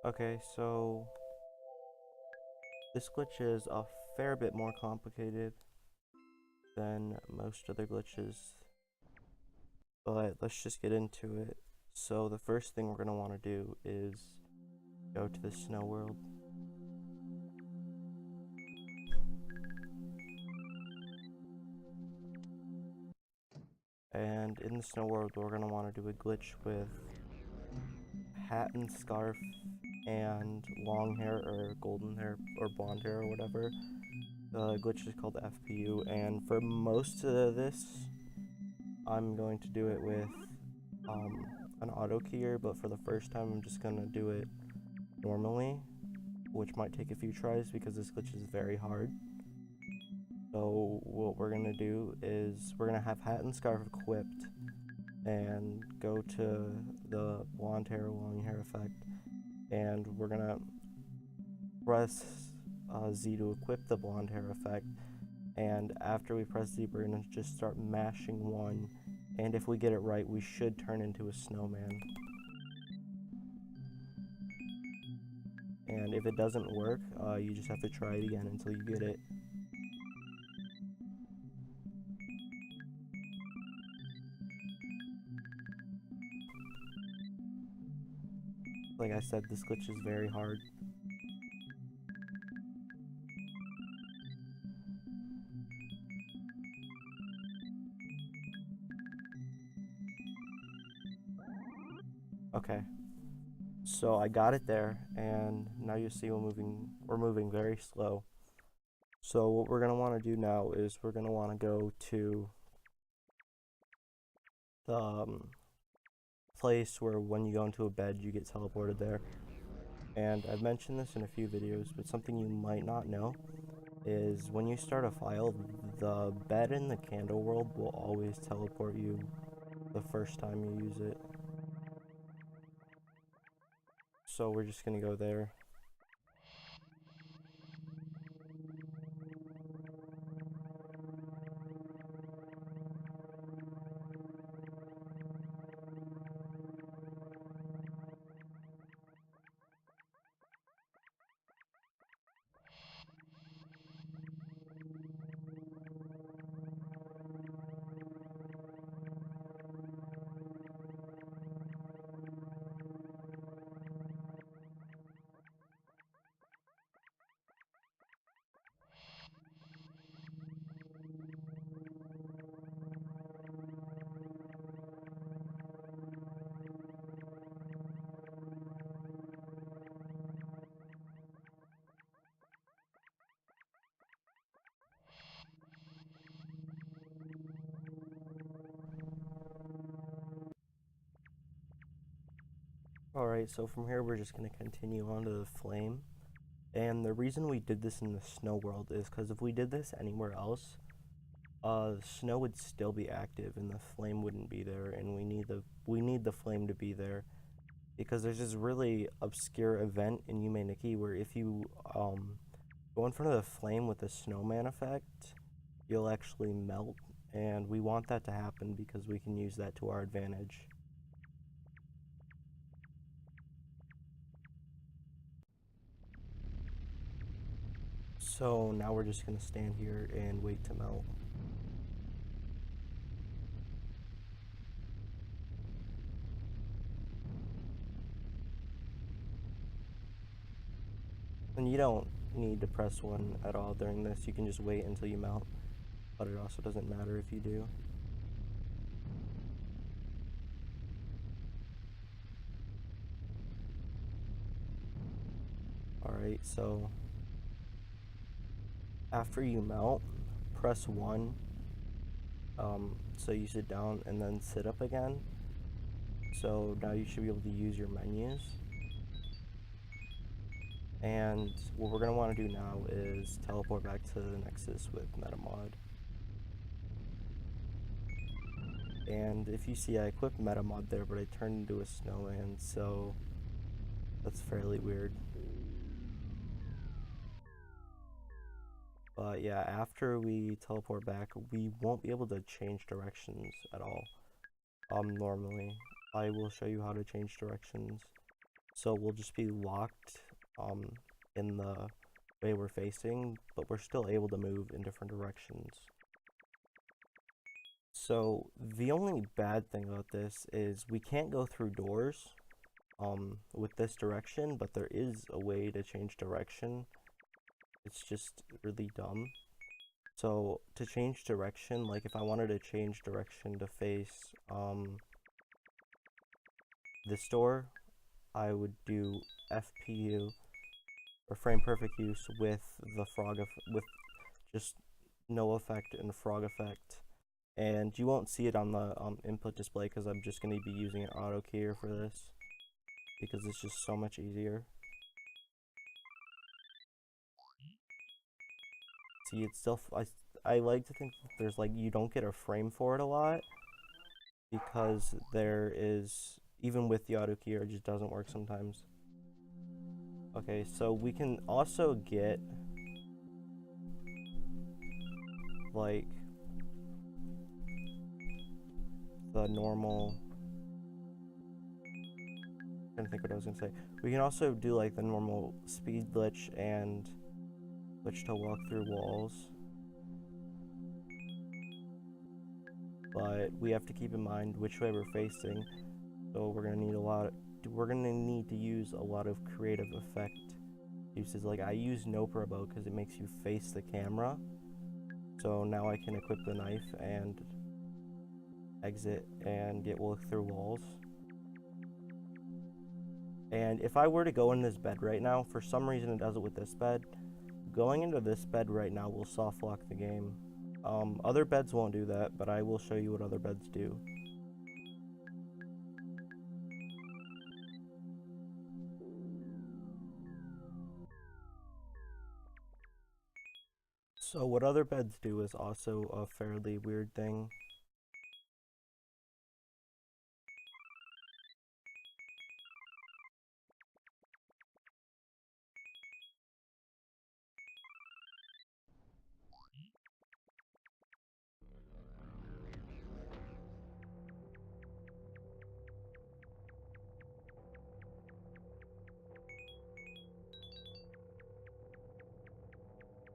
Okay, so this glitch is a fair bit more complicated than most other glitches, but let's just get into it. So the first thing we're going to want to do is go to the snow world. And in the snow world, we're going to want to do a glitch with hat and scarf and long hair or golden hair or blonde hair or whatever. The glitch is called FPU, and for most of this, I'm going to do it with an auto keyer, but for the first time, I'm just going to do it normally, which might take a few tries because this glitch is very hard. So what we're going to do is we're going to have hat and scarf equipped and go to the blonde hair, long hair effect, and we're going to press Z to equip the blonde hair effect, and after we press Z, we're going to just start mashing 1, and if we get it right, we should turn into a snowman. And if it doesn't work, you just have to try it again until you get it. Like I said, this glitch is very hard. Okay, so I got it there, and now you see we're moving very slow. So what we're gonna want to do now is we're gonna want to go to the place where when you go into a bed, you get teleported there. And I've mentioned this in a few videos, but something you might not know is when you start a file, the bed in the candle world will always teleport you the first time you use it. So we're just gonna go there. Alright, so from here we're just going to continue on to the flame. And the reason we did this in the snow world is because if we did this anywhere else, the snow would still be active and the flame wouldn't be there, and we need the flame to be there because there's this really obscure event in Yume NIkki where if you go in front of the flame with the snowman effect, you'll actually melt, and we want that to happen because we can use that to our advantage. So now we're just going to stand here and wait to melt. And you don't need to press 1 at all during this, you can just wait until you melt, but it also doesn't matter if you do. Alright, so after you melt, press 1, so you sit down and then sit up again. So now you should be able to use your menus. And what we're going to want to do now is teleport back to the nexus with Medamaude. And if you see, I equipped Medamaude there, but I turned into a snowman, so that's fairly weird. But yeah, after we teleport back, we won't be able to change directions at all. Normally. I will show you how to change directions So we'll just be locked in the way we're facing, but we're still able to move in different directions. So the only bad thing about this is we can't go through doors with this direction, but there is a way to change direction. It's just really dumb. So to change direction, like if I wanted to change direction to face this door, I would do FPU or frame perfect use with the with just no effect and frog effect. And you won't see it on the input display because I'm just going to be using an auto keyer for this because it's just so much easier. See, it's still, I like to think that there's like, you don't get a frame for it a lot because there is, even with the auto keyer, it just doesn't work sometimes. Okay, so we can also get like the normal, I'm trying to think what I was gonna say. We can also do like the normal speed glitch and glitch to walk through walls, but we have to keep in mind which way we're facing. So we're gonna need to use a lot of creative effect uses. Like I use no probo because it makes you face the camera. So now I can equip the knife and exit and get walk through walls. And if I were to go in this bed right now, for some reason it does it with this bed, going into this bed right now will soft lock the game. Other beds won't do that, but I will show you what other beds do. So what other beds do is also a fairly weird thing.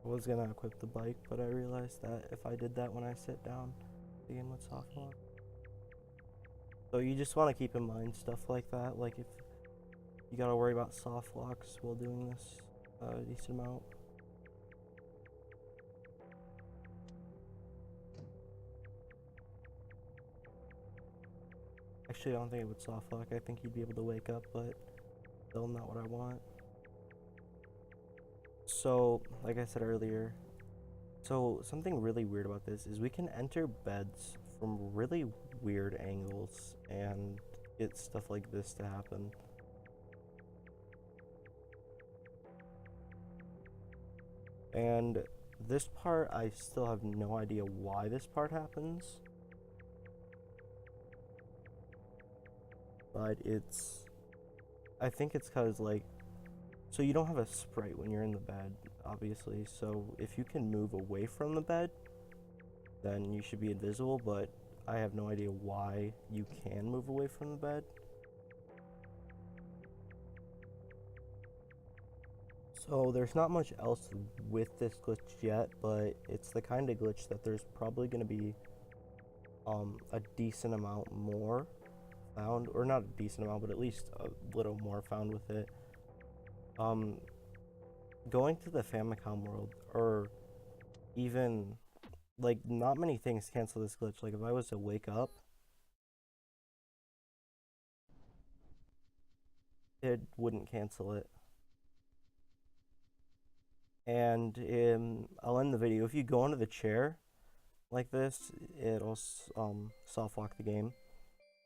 I was gonna equip the bike, but I realized that if I did that when I sit down, the game would soft lock. So you just want to keep in mind stuff like that, like if you gotta worry about soft locks while doing this a decent amount. Actually, I don't think it would soft lock. I think you'd be able to wake up, but still not what I want. So, like I said earlier, so something really weird about this is we can enter beds from really weird angles and get stuff like this to happen. And this part, I still have no idea why this part happens. But I think it's because, like, so you don't have a sprite when you're in the bed, obviously. So if you can move away from the bed, then you should be invisible, but I have no idea why you can move away from the bed. So there's not much else with this glitch yet, but it's the kind of glitch that there's probably going to be a decent amount more found, or not a decent amount, but at least a little more found with it. Going to the Famicom world, or even, like, not many things cancel this glitch. Like, if I was to wake up, it wouldn't cancel it. And I'll end the video. If you go into the chair like this, it'll soft lock the game.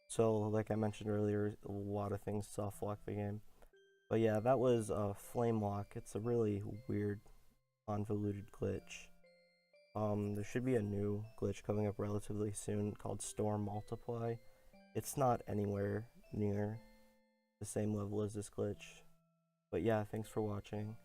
So, like I mentioned earlier, a lot of things soft lock the game. But yeah, that was Flame Lock. It's a really weird, convoluted glitch. There should be a new glitch coming up relatively soon called Storm Multiply. It's not anywhere near the same level as this glitch. But yeah, thanks for watching.